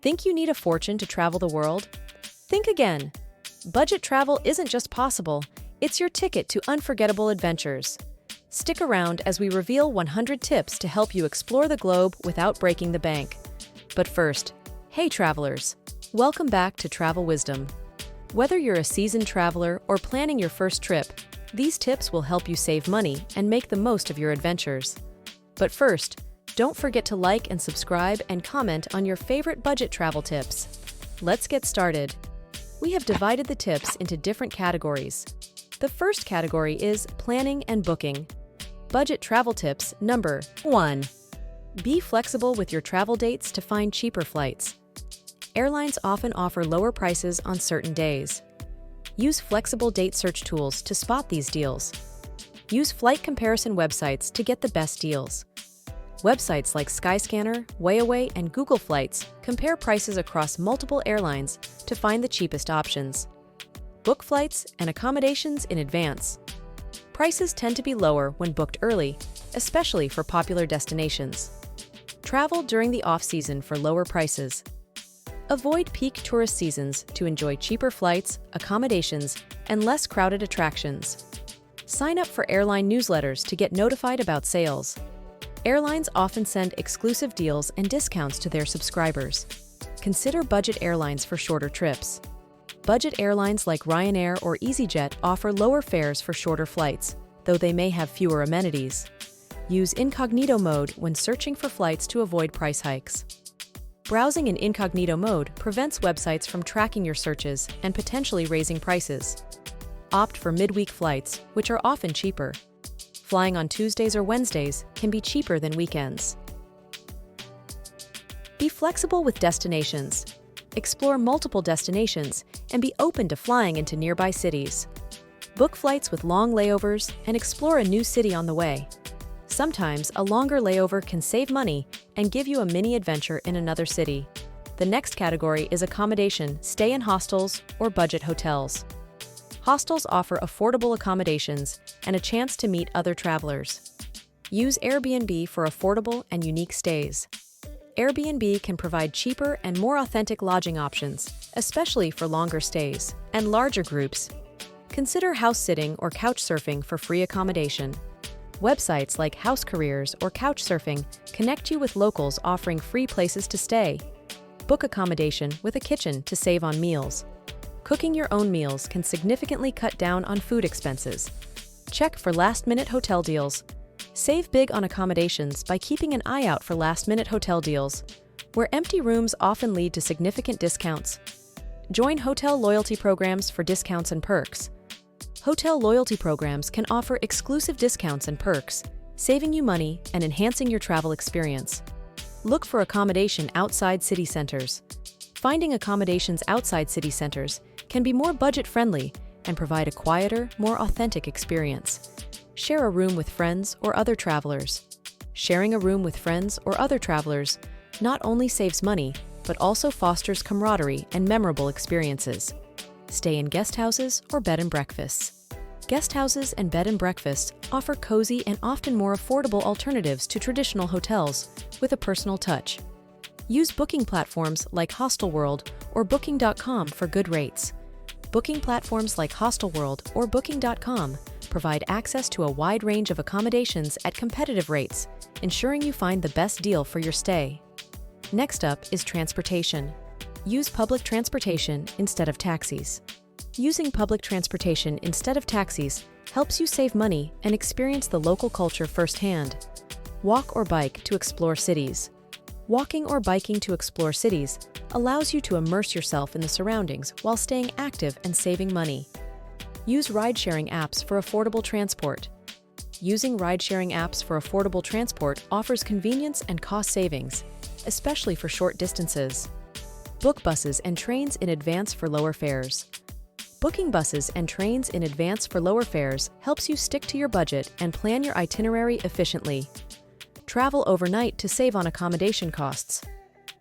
Think you need a fortune to travel the world? Think again. Budget travel isn't just possible, it's your ticket to unforgettable adventures. Stick around as we reveal 100 tips to help you explore the globe without breaking the bank. But first, hey travelers, welcome back to Travel Wisdom. Whether you're a seasoned traveler or planning your first trip, these tips will help you save money and make the most of your adventures. But first, don't forget to like and subscribe and comment on your favorite budget travel tips. Let's get started. We have divided the tips into different categories. The first category is planning and booking. Budget travel tips number 1. Be flexible with your travel dates to find cheaper flights. Airlines often offer lower prices on certain days. Use flexible date search tools to spot these deals. Use flight comparison websites to get the best deals. Websites like Skyscanner, Wayaway, and Google Flights compare prices across multiple airlines to find the cheapest options. Book flights and accommodations in advance. Prices tend to be lower when booked early, especially for popular destinations. Travel during the off-season for lower prices. Avoid peak tourist seasons to enjoy cheaper flights, accommodations, and less crowded attractions. Sign up for airline newsletters to get notified about sales. Airlines often send exclusive deals and discounts to their subscribers. Consider budget airlines for shorter trips. Budget airlines like Ryanair or EasyJet offer lower fares for shorter flights, though they may have fewer amenities. Use incognito mode when searching for flights to avoid price hikes. Browsing in incognito mode prevents websites from tracking your searches and potentially raising prices. Opt for midweek flights, which are often cheaper. Flying on Tuesdays or Wednesdays can be cheaper than weekends. Be flexible with destinations. Explore multiple destinations and be open to flying into nearby cities. Book flights with long layovers and explore a new city on the way. Sometimes a longer layover can save money and give you a mini adventure in another city. The next category is accommodation. Stay in hostels or budget hotels. Hostels offer affordable accommodations and a chance to meet other travelers. Use Airbnb for affordable and unique stays. Airbnb can provide cheaper and more authentic lodging options, especially for longer stays and larger groups. Consider house sitting or couch surfing for free accommodation. Websites like House Careers or Couchsurfing connect you with locals offering free places to stay. Book accommodation with a kitchen to save on meals. Cooking your own meals can significantly cut down on food expenses. Check for last-minute hotel deals. Save big on accommodations by keeping an eye out for last-minute hotel deals, where empty rooms often lead to significant discounts. Join hotel loyalty programs for discounts and perks. Hotel loyalty programs can offer exclusive discounts and perks, saving you money and enhancing your travel experience. Look for accommodation outside city centers. Finding accommodations outside city centers can be more budget-friendly and provide a quieter, more authentic experience. Share a room with friends or other travelers. Sharing a room with friends or other travelers not only saves money, but also fosters camaraderie and memorable experiences. Stay in guest houses or bed and breakfasts. Guest houses and bed and breakfasts offer cozy and often more affordable alternatives to traditional hotels with a personal touch. Use booking platforms like Hostelworld or Booking.com for good rates. Booking platforms like Hostelworld or Booking.com provide access to a wide range of accommodations at competitive rates, ensuring you find the best deal for your stay. Next up is transportation. Use public transportation instead of taxis. Using public transportation instead of taxis helps you save money and experience the local culture firsthand. Walk or bike to explore cities. Walking or biking to explore cities allows you to immerse yourself in the surroundings while staying active and saving money. Use ride-sharing apps for affordable transport. Using ride-sharing apps for affordable transport offers convenience and cost savings, especially for short distances. Book buses and trains in advance for lower fares. Booking buses and trains in advance for lower fares helps you stick to your budget and plan your itinerary efficiently. Travel overnight to save on accommodation costs.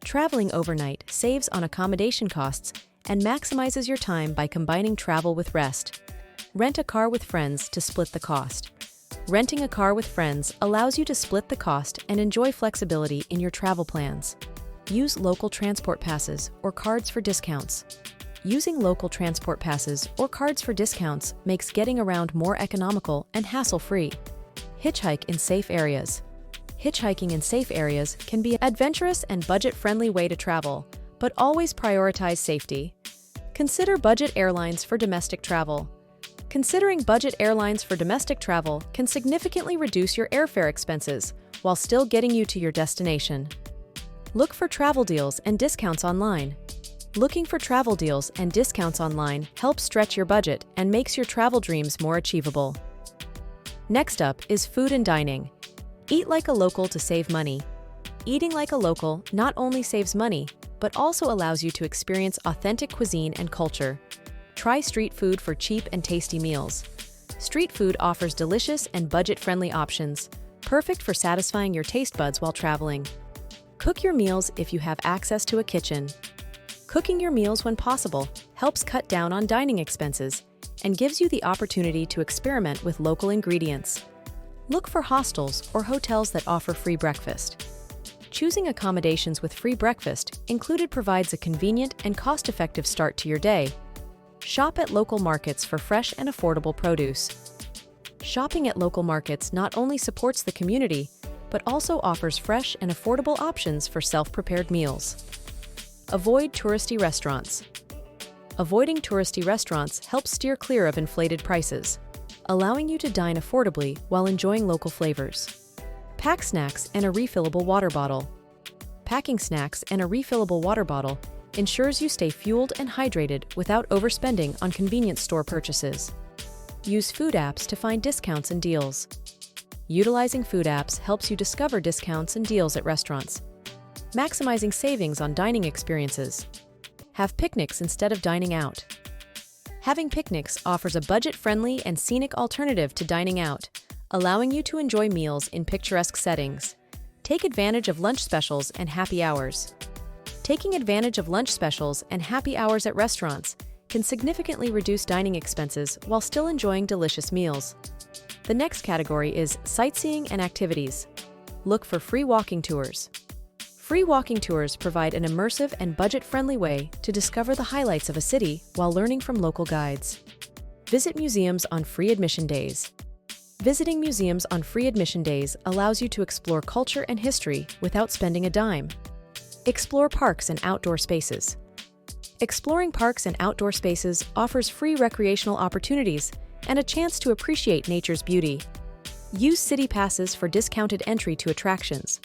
Traveling overnight saves on accommodation costs and maximizes your time by combining travel with rest. Rent a car with friends to split the cost. Renting a car with friends allows you to split the cost and enjoy flexibility in your travel plans. Use local transport passes or cards for discounts. Using local transport passes or cards for discounts makes getting around more economical and hassle-free. Hitchhike in safe areas. Hitchhiking in safe areas can be an adventurous and budget-friendly way to travel, but always prioritize safety. Consider budget airlines for domestic travel. Considering budget airlines for domestic travel can significantly reduce your airfare expenses while still getting you to your destination. Look for travel deals and discounts online. Looking for travel deals and discounts online helps stretch your budget and makes your travel dreams more achievable. Next up is food and dining. Eat like a local to save money. Eating like a local not only saves money, but also allows you to experience authentic cuisine and culture. Try street food for cheap and tasty meals. Street food offers delicious and budget-friendly options, perfect for satisfying your taste buds while traveling. Cook your meals if you have access to a kitchen. Cooking your meals when possible helps cut down on dining expenses and gives you the opportunity to experiment with local ingredients. Look for hostels or hotels that offer free breakfast. Choosing accommodations with free breakfast included provides a convenient and cost-effective start to your day. Shop at local markets for fresh and affordable produce. Shopping at local markets not only supports the community, but also offers fresh and affordable options for self-prepared meals. Avoid touristy restaurants. Avoiding touristy restaurants helps steer clear of inflated prices, allowing you to dine affordably while enjoying local flavors. Pack snacks and a refillable water bottle. Packing snacks and a refillable water bottle ensures you stay fueled and hydrated without overspending on convenience store purchases. Use food apps to find discounts and deals. Utilizing food apps helps you discover discounts and deals at restaurants, maximizing savings on dining experiences. Have picnics instead of dining out. Having picnics offers a budget-friendly and scenic alternative to dining out, allowing you to enjoy meals in picturesque settings. Take advantage of lunch specials and happy hours. Taking advantage of lunch specials and happy hours at restaurants can significantly reduce dining expenses while still enjoying delicious meals. The next category is sightseeing and activities. Look for free walking tours. Free walking tours provide an immersive and budget-friendly way to discover the highlights of a city while learning from local guides. Visit museums on free admission days. Visiting museums on free admission days allows you to explore culture and history without spending a dime. Explore parks and outdoor spaces. Exploring parks and outdoor spaces offers free recreational opportunities and a chance to appreciate nature's beauty. Use city passes for discounted entry to attractions.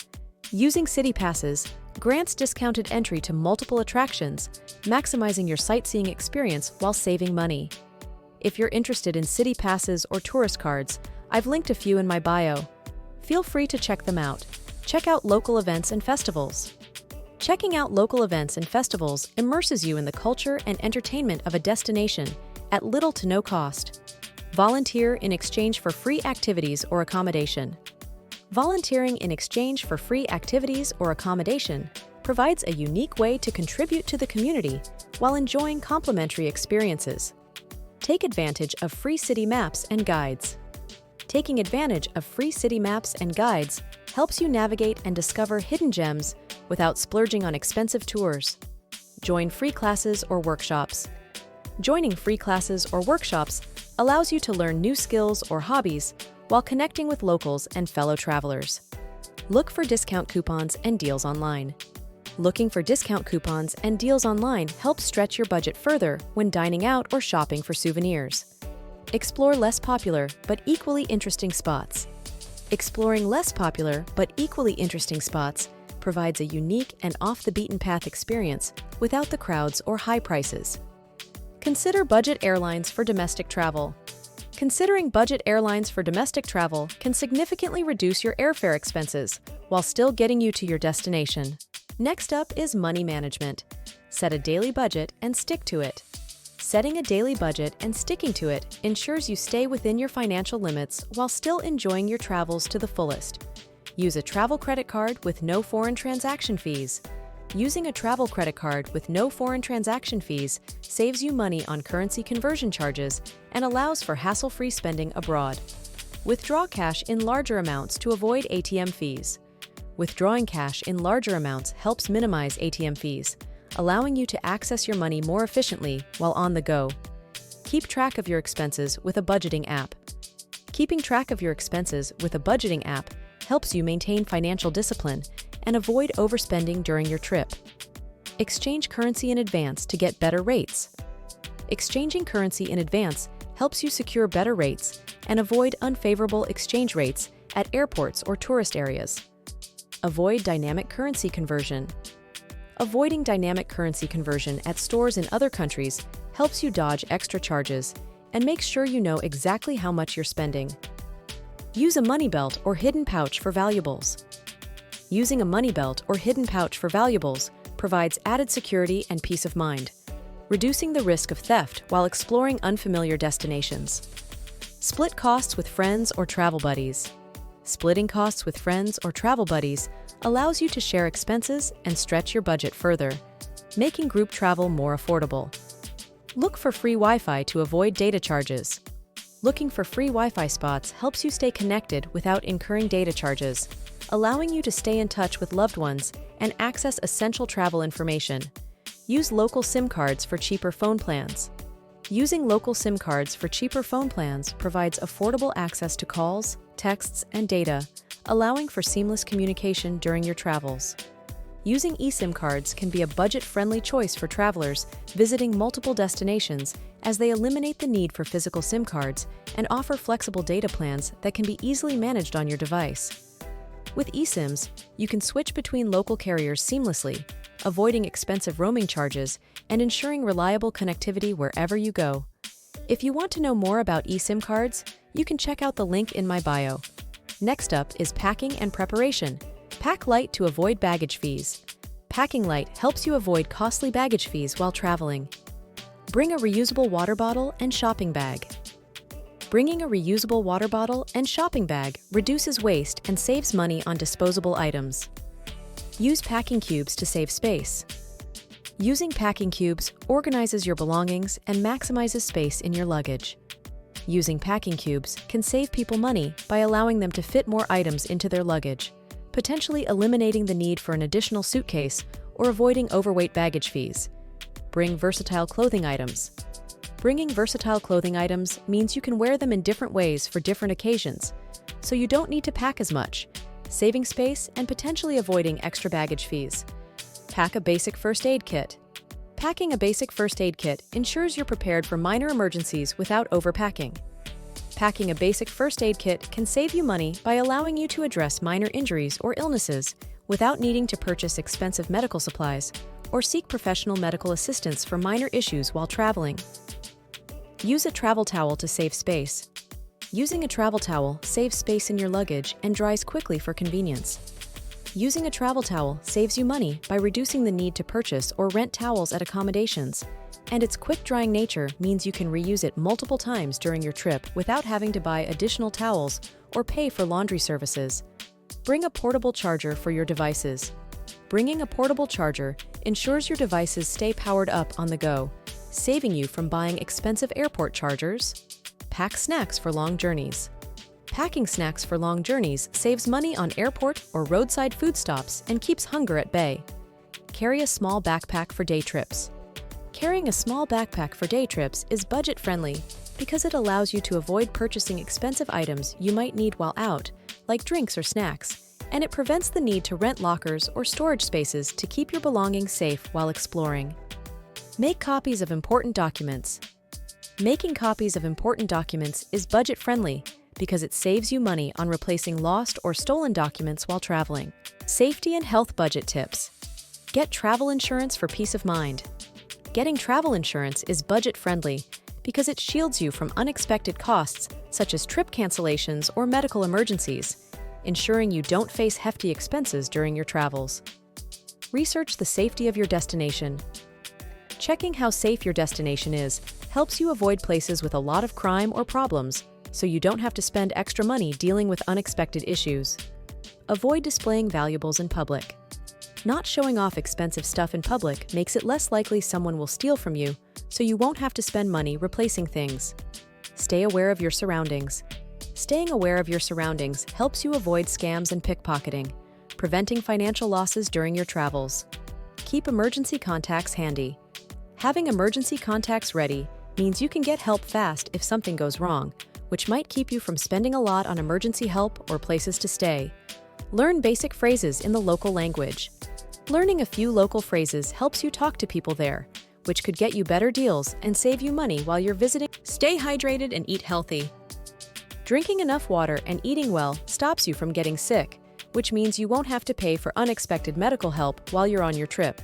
Using city passes grants discounted entry to multiple attractions, maximizing your sightseeing experience while saving money. If you're interested in city passes or tourist cards, I've linked a few in my bio. Feel free to check them out. Check out local events and festivals. Checking out local events and festivals immerses you in the culture and entertainment of a destination at little to no cost. Volunteer in exchange for free activities or accommodation. Volunteering in exchange for free activities or accommodation provides a unique way to contribute to the community while enjoying complimentary experiences. Take advantage of free city maps and guides. Taking advantage of free city maps and guides helps you navigate and discover hidden gems without splurging on expensive tours. Join free classes or workshops. Joining free classes or workshops allows you to learn new skills or hobbies while connecting with locals and fellow travelers. Look for discount coupons and deals online. Looking for discount coupons and deals online helps stretch your budget further when dining out or shopping for souvenirs. Explore less popular but equally interesting spots. Exploring less popular but equally interesting spots provides a unique and off-the-beaten-path experience without the crowds or high prices. Consider budget airlines for domestic travel. Considering budget airlines for domestic travel can significantly reduce your airfare expenses while still getting you to your destination. Next up is money management. Set a daily budget and stick to it. Setting a daily budget and sticking to it ensures you stay within your financial limits while still enjoying your travels to the fullest. Use a travel credit card with no foreign transaction fees. Using a travel credit card with no foreign transaction fees saves you money on currency conversion charges and allows for hassle-free spending abroad. Withdraw cash in larger amounts to avoid ATM fees. Withdrawing cash in larger amounts helps minimize ATM fees, allowing you to access your money more efficiently while on the go. Keep track of your expenses with a budgeting app. Keeping track of your expenses with a budgeting app helps you maintain financial discipline and avoid overspending during your trip. Exchange currency in advance to get better rates. Exchanging currency in advance helps you secure better rates and avoid unfavorable exchange rates at airports or tourist areas. Avoid dynamic currency conversion. Avoiding dynamic currency conversion at stores in other countries helps you dodge extra charges and makes sure you know exactly how much you're spending. Use a money belt or hidden pouch for valuables. Using a money belt or hidden pouch for valuables provides added security and peace of mind, reducing the risk of theft while exploring unfamiliar destinations. Split costs with friends or travel buddies. Splitting costs with friends or travel buddies allows you to share expenses and stretch your budget further, making group travel more affordable. Look for free Wi-Fi to avoid data charges. Looking for free Wi-Fi spots helps you stay connected without incurring data charges, allowing you to stay in touch with loved ones and access essential travel information. Use local SIM cards for cheaper phone plans. Using local SIM cards for cheaper phone plans provides affordable access to calls, texts, and data, allowing for seamless communication during your travels. Using eSIM cards can be a budget-friendly choice for travelers visiting multiple destinations, as they eliminate the need for physical SIM cards and offer flexible data plans that can be easily managed on your device. With eSIMs, you can switch between local carriers seamlessly, avoiding expensive roaming charges and ensuring reliable connectivity wherever you go. If you want to know more about eSIM cards, you can check out the link in my bio. Next up is packing and preparation. Pack light to avoid baggage fees. Packing light helps you avoid costly baggage fees while traveling. Bring a reusable water bottle and shopping bag. Bringing a reusable water bottle and shopping bag reduces waste and saves money on disposable items. Use packing cubes to save space. Using packing cubes organizes your belongings and maximizes space in your luggage. Using packing cubes can save people money by allowing them to fit more items into their luggage, potentially eliminating the need for an additional suitcase or avoiding overweight baggage fees. Bring versatile clothing items. Bringing versatile clothing items means you can wear them in different ways for different occasions, so you don't need to pack as much, saving space and potentially avoiding extra baggage fees. Pack a basic first aid kit. Packing a basic first aid kit ensures you're prepared for minor emergencies without overpacking. Packing a basic first aid kit can save you money by allowing you to address minor injuries or illnesses without needing to purchase expensive medical supplies or seek professional medical assistance for minor issues while traveling. Use a travel towel to save space. Using a travel towel saves space in your luggage and dries quickly for convenience. Using a travel towel saves you money by reducing the need to purchase or rent towels at accommodations, and its quick-drying nature means you can reuse it multiple times during your trip without having to buy additional towels or pay for laundry services. Bring a portable charger for your devices. Bringing a portable charger ensures your devices stay powered up on the go, saving you from buying expensive airport chargers. Pack snacks for long journeys. Packing snacks for long journeys saves money on airport or roadside food stops and keeps hunger at bay. Carry a small backpack for day trips. Carrying a small backpack for day trips is budget-friendly because it allows you to avoid purchasing expensive items you might need while out, like drinks or snacks, and it prevents the need to rent lockers or storage spaces to keep your belongings safe while exploring. Make copies of important documents. Making copies of important documents is budget-friendly because it saves you money on replacing lost or stolen documents while traveling. Safety and health budget tips. Get travel insurance for peace of mind. Getting travel insurance is budget-friendly because it shields you from unexpected costs such as trip cancellations or medical emergencies, ensuring you don't face hefty expenses during your travels. Research the safety of your destination. Checking how safe your destination is helps you avoid places with a lot of crime or problems, so you don't have to spend extra money dealing with unexpected issues. Avoid displaying valuables in public. Not showing off expensive stuff in public makes it less likely someone will steal from you, so you won't have to spend money replacing things. Stay aware of your surroundings. Staying aware of your surroundings helps you avoid scams and pickpocketing. preventing financial losses during your travels. Keep emergency contacts handy. Having emergency contacts ready means you can get help fast if something goes wrong, which might keep you from spending a lot on emergency help or places to stay. Learn basic phrases in the local language. Learning a few local phrases helps you talk to people there, which could get you better deals and save you money while you're visiting. Stay hydrated and eat healthy. Drinking enough water and eating well stops you from getting sick, which means you won't have to pay for unexpected medical help while you're on your trip.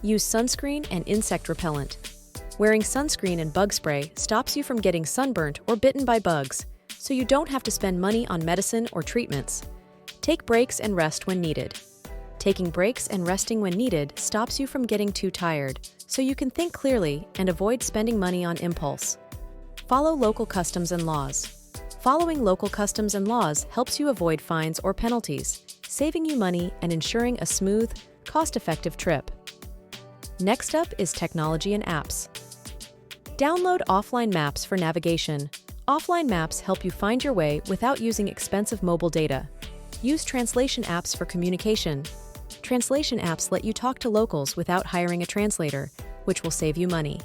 Use sunscreen and insect repellent. Wearing sunscreen and bug spray stops you from getting sunburnt or bitten by bugs, so you don't have to spend money on medicine or treatments. Take breaks and rest when needed. Taking breaks and resting when needed stops you from getting too tired, so you can think clearly and avoid spending money on impulse. Follow local customs and laws. Following local customs and laws helps you avoid fines or penalties, saving you money and ensuring a smooth, cost-effective trip. Next up is technology and apps. Download offline maps for navigation. Offline maps help you find your way without using expensive mobile data. Use translation apps for communication. Translation apps let you talk to locals without hiring a translator, which will save you money.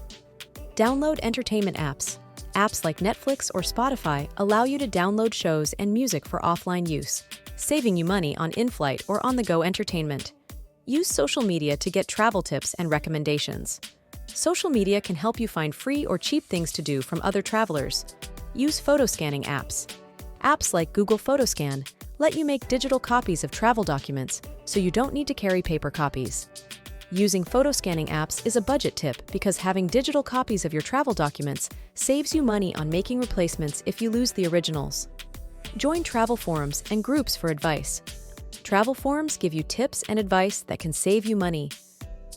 Download entertainment apps. Apps like Netflix or Spotify allow you to download shows and music for offline use, saving you money on in-flight or on-the-go entertainment. Use social media to get travel tips and recommendations. Social media can help you find free or cheap things to do from other travelers. Use photo scanning apps. Apps like Google Photoscan let you make digital copies of travel documents, so you don't need to carry paper copies. Using photo scanning apps is a budget tip because having digital copies of your travel documents saves you money on making replacements if you lose the originals. Join travel forums and groups for advice. Travel forums give you tips and advice that can save you money.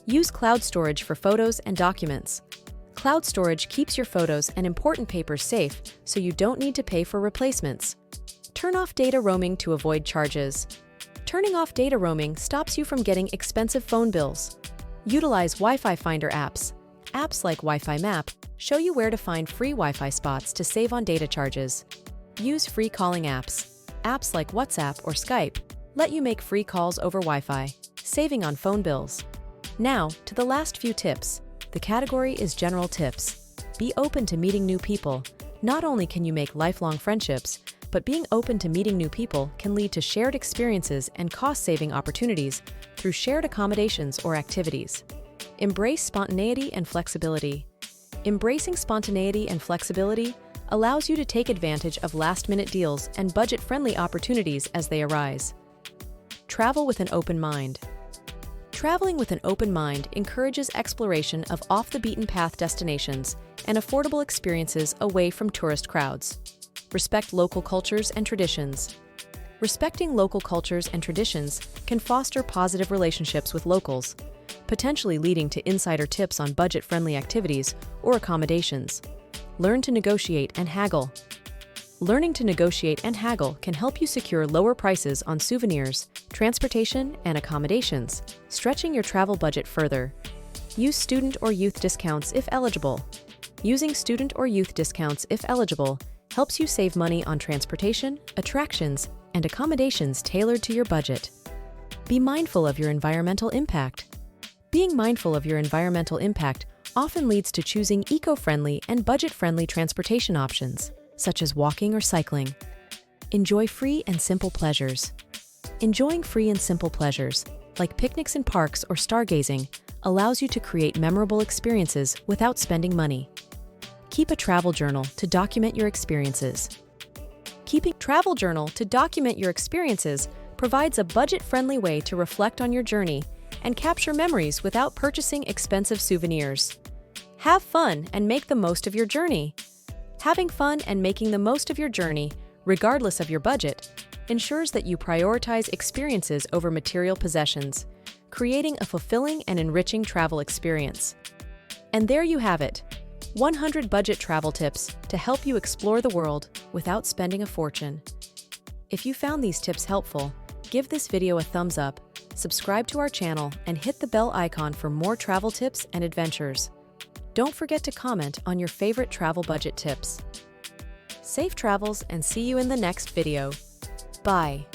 Use cloud storage for photos and documents. Cloud storage keeps your photos and important papers safe, so you don't need to pay for replacements. Turn off data roaming to avoid charges. Turning off data roaming stops you from getting expensive phone bills. Utilize Wi-Fi Finder apps. Apps like Wi-Fi Map show you where to find free Wi-Fi spots to save on data charges. Use free calling apps. Apps like WhatsApp or Skype let you make free calls over Wi-Fi, saving on phone bills. Now, to the last few tips. The category is general tips. Be open to meeting new people. Not only can you make lifelong friendships, but being open to meeting new people can lead to shared experiences and cost-saving opportunities through shared accommodations or activities. Embrace spontaneity and flexibility. Embracing spontaneity and flexibility allows you to take advantage of last-minute deals and budget-friendly opportunities as they arise. Travel with an open mind. Traveling with an open mind encourages exploration of off-the-beaten-path destinations and affordable experiences away from tourist crowds. Respect local cultures and traditions. Respecting local cultures and traditions can foster positive relationships with locals, potentially leading to insider tips on budget-friendly activities or accommodations. Learn to negotiate and haggle. Learning to negotiate and haggle can help you secure lower prices on souvenirs, transportation, and accommodations, stretching your travel budget further. Use student or youth discounts if eligible. Using student or youth discounts if eligible helps you save money on transportation, attractions, and accommodations tailored to your budget. Be mindful of your environmental impact. Being mindful of your environmental impact often leads to choosing eco-friendly and budget-friendly transportation options, such as walking or cycling. Enjoy free and simple pleasures. Enjoying free and simple pleasures, like picnics in parks or stargazing, allows you to create memorable experiences without spending money. Keep a travel journal to document your experiences. Keeping a travel journal to document your experiences provides a budget-friendly way to reflect on your journey and capture memories without purchasing expensive souvenirs. Have fun and make the most of your journey. Having fun and making the most of your journey, regardless of your budget, ensures that you prioritize experiences over material possessions, creating a fulfilling and enriching travel experience. And there you have it, 100 budget travel tips to help you explore the world without spending a fortune. If you found these tips helpful, give this video a thumbs up, subscribe to our channel, and hit the bell icon for more travel tips and adventures. Don't forget to comment on your favorite travel budget tips. Safe travels and see you in the next video. Bye.